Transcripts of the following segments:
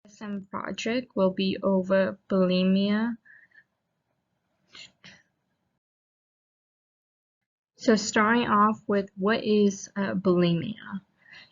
DSM project will be over bulimia. So starting off with what is bulimia?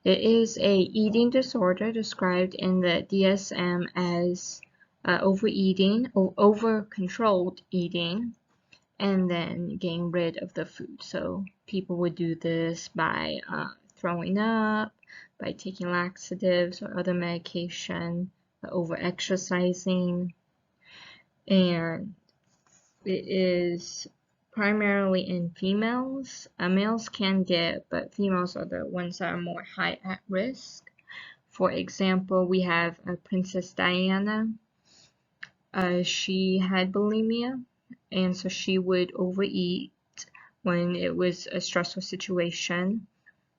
It is a eating disorder described in the DSM as overeating or over-controlled eating and then getting rid of the food. So people would do this by throwing up, by taking laxatives or other medication, over-exercising, and it is primarily in females. Males can get, but females are the ones that are more high at risk. For example, we have Princess Diana. She had bulimia, and so she would overeat when it was a stressful situation.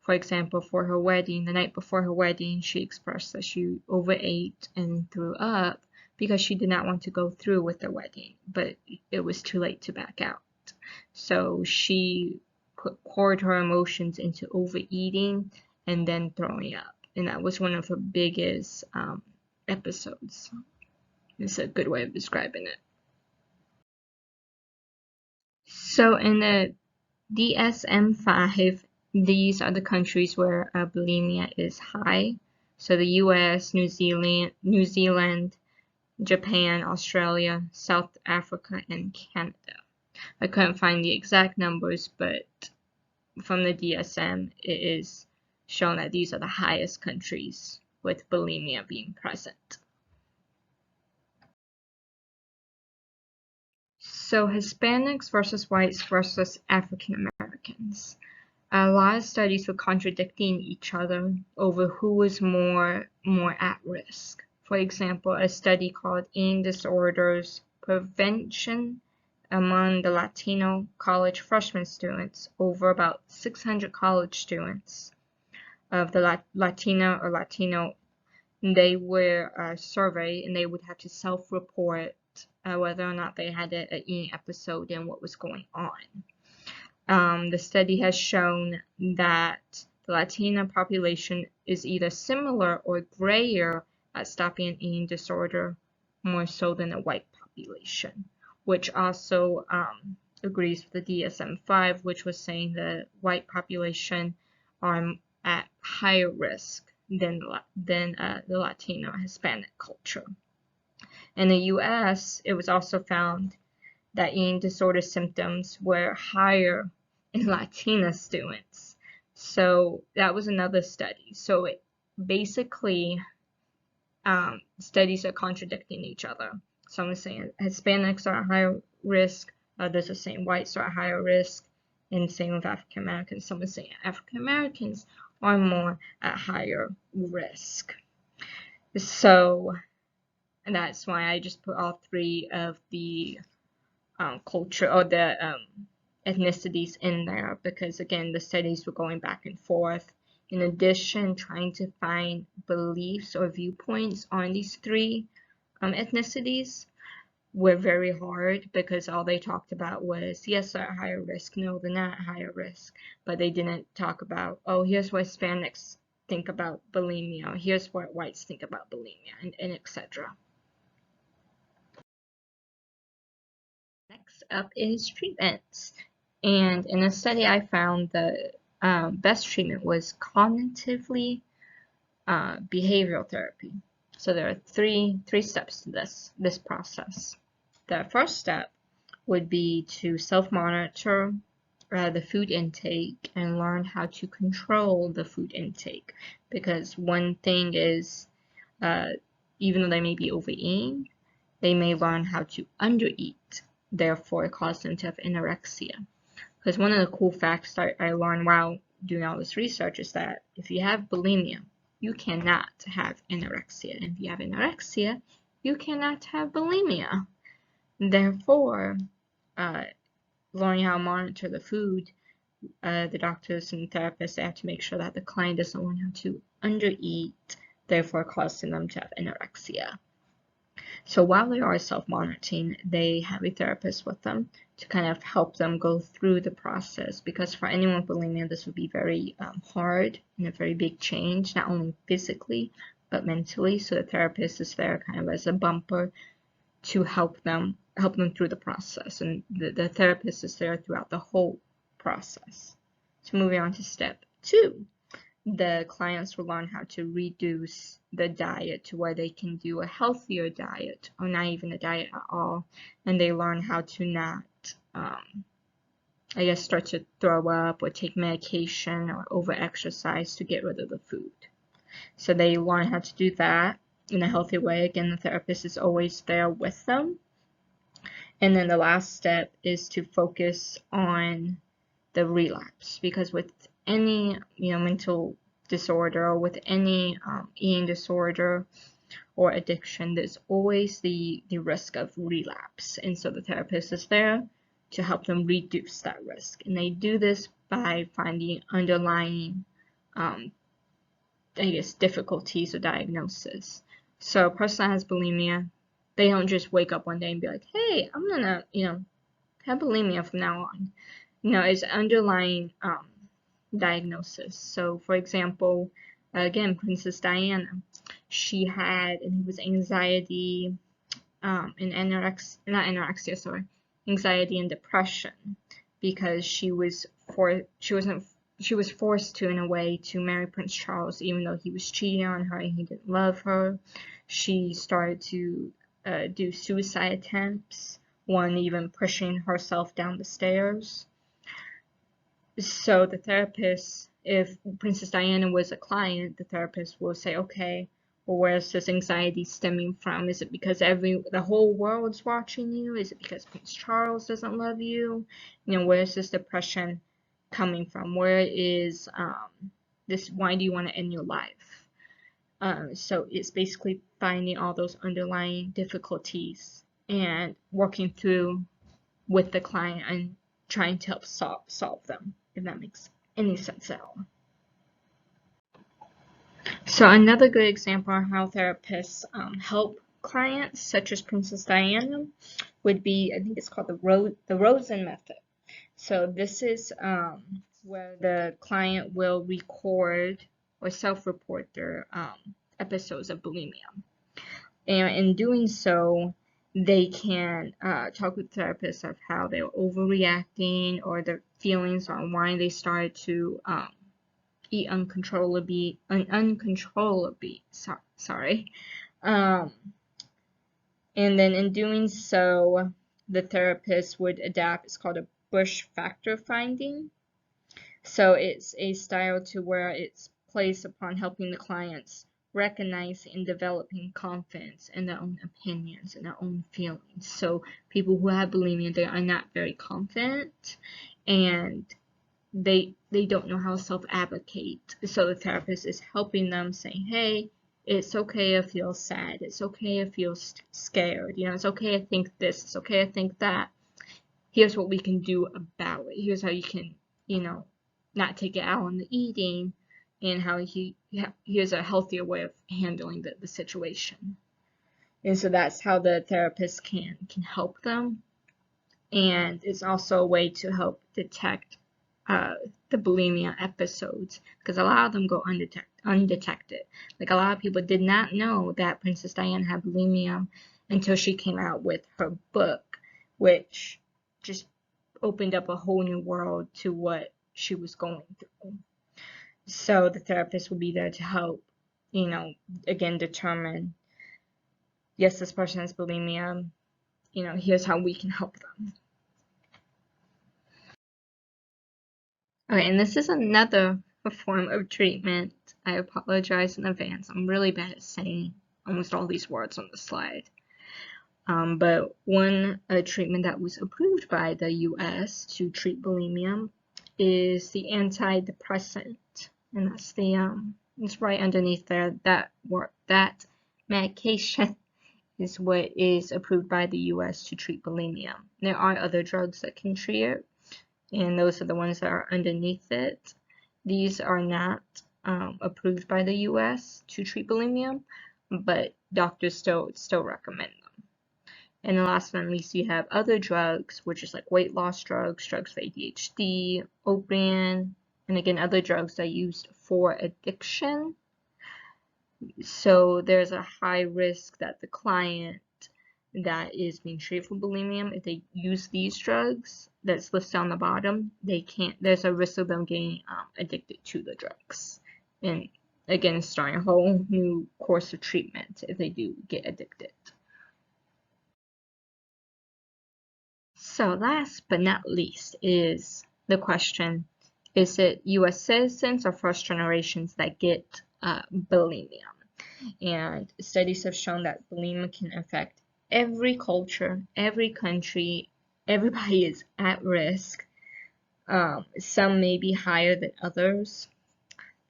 For example, for her wedding, the night before her wedding, she expressed that she overate and threw up because she did not want to go through with the wedding, but it was too late to back out. So she poured her emotions into overeating and then throwing up. And that was one of her biggest episodes. It's a good way of describing it. So in the DSM-5, these are the countries where bulimia is high. So the US, New Zealand, Japan, Australia, South Africa, and Canada. I couldn't find the exact numbers, but from the DSM, it is shown that these are the highest countries with bulimia being present. So Hispanics versus whites versus African Americans. A lot of studies were contradicting each other over who was more at risk. For example, a study called Eating Disorders Prevention among the Latino college freshman students, over about 600 college students of the Latino, they were surveyed and they would have to self-report whether or not they had an eating episode and what was going on. The study has shown that the Latino population is either similar or grayer at stopping an eating disorder more so than the white population, which also agrees with the DSM-5, which was saying the white population are at higher risk than the Latino Hispanic culture. In the US, it was also found that eating disorder symptoms were higher in Latina students. So that was another study. So it basically, studies are contradicting each other. Some are saying Hispanics are at higher risk, others are saying whites are at higher risk, and same with African Americans. Some are saying African Americans are more at higher risk. So and that's why I just put all three of the culture or the ethnicities in there, because again the studies were going back and forth. In addition, trying to find beliefs or viewpoints on these three ethnicities were very hard, because all they talked about was, yes, they're at higher risk, no, they're not at higher risk, but they didn't talk about, oh, here's what Hispanics think about bulimia, or here's what whites think about bulimia, and etc. Next up is treatments. And in a study I found the best treatment was cognitively behavioral therapy. So there are three steps to this process. The first step would be to self-monitor the food intake and learn how to control the food intake. Because one thing is, even though they may be overeating, they may learn how to undereat, therefore cause them to have anorexia. Because one of the cool facts I learned while doing all this research is that if you have bulimia, you cannot have anorexia. And if you have anorexia, you cannot have bulimia. Therefore, learning how to monitor the food, the doctors and therapists have to make sure that the client doesn't learn how to undereat, therefore causing them to have anorexia. So while they are self-monitoring, they have a therapist with them to kind of help them go through the process, because for anyone with bulimia, this would be very hard and a very big change, not only physically, but mentally. So the therapist is there kind of as a bumper to help them through the process, and the therapist is there throughout the whole process. So moving on to step 2, the clients will learn how to reduce the diet to where they can do a healthier diet or not even a diet at all, and they learn how to not start to throw up or take medication or over-exercise to get rid of the food. So they learn how to do that in a healthy way. Again, the therapist is always there with them. And then the last step is to focus on the relapse, because with any mental disorder or with any eating disorder or addiction, there's always the risk of relapse, and so the therapist is there to help them reduce that risk. And they do this by finding underlying difficulties or diagnosis. So a person that has bulimia, they don't just wake up one day and be like, hey, I'm gonna have bulimia from now on. It's underlying diagnosis. So for example, again, Princess Diana, she had, and it was anxiety and anxiety and depression, because she was forced to, in a way, to marry Prince Charles, even though he was cheating on her and he didn't love her. She started to do suicide attempts, one even pushing herself down the stairs. So the therapist, if Princess Diana was a client, the therapist will say, okay, well, where's this anxiety stemming from? Is it because the whole world's watching you? Is it because Prince Charles doesn't love you? Where's this depression coming from? Where is this? Why do you want to end your life? So it's basically finding all those underlying difficulties and working through with the client and trying to help solve them, if that makes any sense at all. So another good example of how therapists help clients, such as Princess Diana, would be, I think it's called the Rosen method. So this is where the client will record or self-report their episodes of bulimia. And in doing so, they can talk with therapists of how they're overreacting or their feelings on why they started to eat uncontrollably. And then in doing so, the therapist would adapt. It's called a Bush factor finding. So it's a style to where it's placed upon helping the clients recognize and developing confidence in their own opinions and their own feelings. So people who have bulimia, they are not very confident, and they don't know how to self-advocate. So the therapist is helping them, saying, hey, it's okay to feel sad, it's okay to feel scared, it's okay to think this, it's okay to think that. Here's what we can do about it. Here's how you can, not take it out on the eating, and how here's a healthier way of handling the situation. And so that's how the therapist can help them. And it's also a way to help detect the bulimia episodes, because a lot of them go undetected. Like, a lot of people did not know that Princess Diana had bulimia until she came out with her book, which just opened up a whole new world to what she was going through. So the therapist will be there to help, again, determine, yes, this person has bulimia, here's how we can help them. Okay, and this is another form of treatment. I apologize in advance. I'm really bad at saying almost all these words on the slide. But one treatment that was approved by the US to treat bulimia is the antidepressant. And that's it's right underneath there. That medication is what is approved by the US to treat bulimia. There are other drugs that can treat it, and those are the ones that are underneath it. These are not approved by the US to treat bulimia, but doctors still recommend them. And the last but not least, you have other drugs, which is like weight loss drugs for ADHD, opium, and again, other drugs that are used for addiction. So there's a high risk that the client that is being treated for bulimia, if they use these drugs that's listed on the bottom, there's a risk of them getting addicted to the drugs. And again, starting a whole new course of treatment if they do get addicted. So last but not least is the question, is it US citizens or first generations that get bulimia? And studies have shown that bulimia can affect every culture, every country. Everybody is at risk. Some may be higher than others.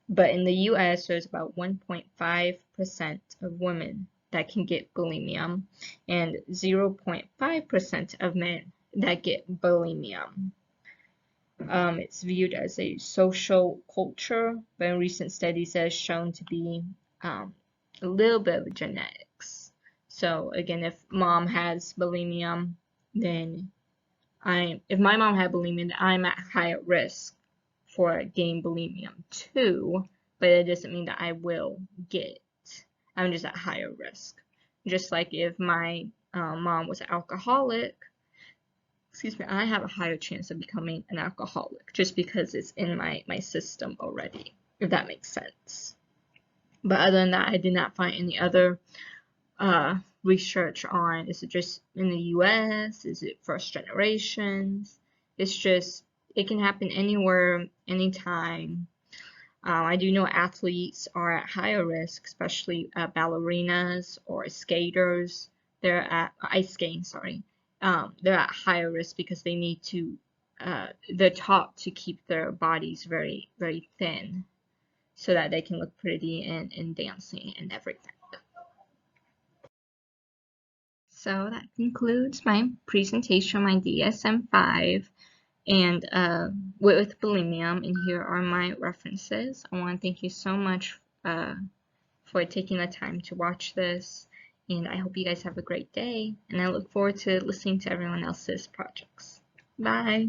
But in the US, there's about 1.5% of women that can get bulimia and 0.5% of men that get bulimia. It's viewed as a social culture, but in recent studies it has shown to be a little bit of genetics. So again, if mom has bulimia, then if my mom had bulimia, then I'm at higher risk for getting bulimia too, but it doesn't mean that I will get it. I'm just at higher risk. Just like if my mom was an alcoholic, I have a higher chance of becoming an alcoholic just because it's in my system already, if that makes sense. But other than that, I did not find any other research on, is it just in the US? Is it first generations? It's just, it can happen anywhere, anytime. I do know athletes are at higher risk, especially ballerinas or skaters. They're at ice skating, sorry. They're at higher risk because they need to, they're taught to keep their bodies very, very thin so that they can look pretty and dancing and everything. So that concludes my presentation on my DSM-5 and with bulimia, and here are my references. I want to thank you so much for taking the time to watch this, and I hope you guys have a great day, and I look forward to listening to everyone else's projects. Bye!